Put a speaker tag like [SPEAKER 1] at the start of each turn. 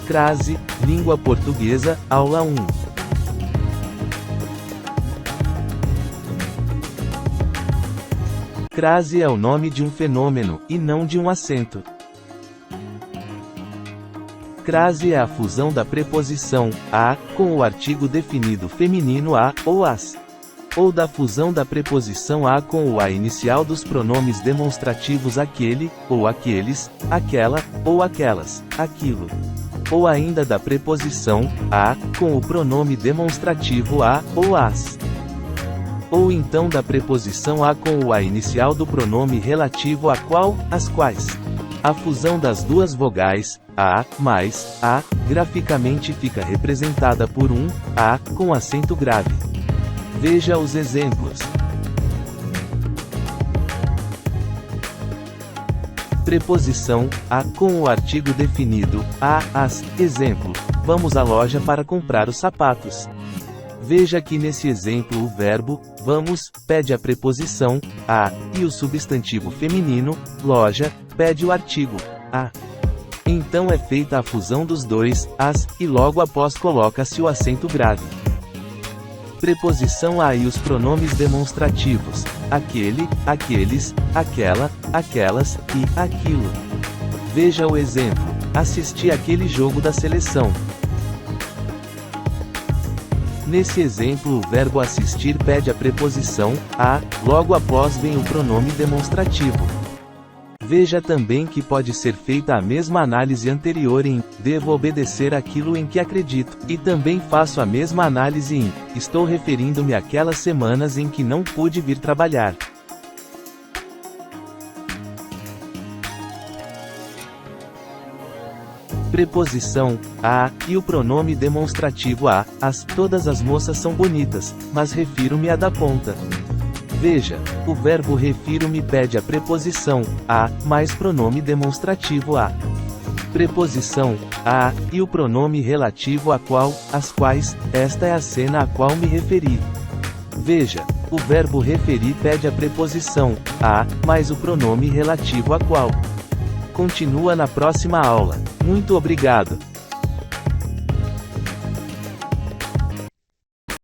[SPEAKER 1] Crase, Língua Portuguesa, Aula 1. Crase é o nome de um fenômeno, e não de um acento. Crase é a fusão da preposição a com o artigo definido feminino a ou as, ou da fusão da preposição a com o a inicial dos pronomes demonstrativos aquele, ou aqueles, aquela, ou aquelas, aquilo. Ou ainda da preposição a com o pronome demonstrativo a ou as. Ou então da preposição a com o a inicial do pronome relativo a qual, as quais. A fusão das duas vogais, a mais a, graficamente fica representada por um a com acento grave. Veja os exemplos. Preposição a com o artigo definido a, as. Exemplo: vamos à loja para comprar os sapatos. Veja que nesse exemplo o verbo vamos pede a preposição a e o substantivo feminino loja pede o artigo a. Então é feita a fusão dos dois as e logo após coloca-se o acento grave. Preposição a e os pronomes demonstrativos aquele, aqueles, aquela, aquelas e aquilo. Veja o exemplo: assisti àquele jogo da seleção. Nesse exemplo o verbo assistir pede a preposição a, logo após vem o pronome demonstrativo. Veja também que pode ser feita a mesma análise anterior em devo obedecer àquilo em que acredito, e também faço a mesma análise em estou referindo-me àquelas semanas em que não pude vir trabalhar. Preposição a e o pronome demonstrativo a, as. Todas as moças são bonitas, mas refiro-me à da ponta. Veja, o verbo refiro-me pede a preposição a mais pronome demonstrativo a. Preposição a e o pronome relativo a qual, as quais. Esta é a cena a qual me referi. Veja, o verbo referir pede a preposição a mais o pronome relativo a qual. Continua na próxima aula. Muito obrigado.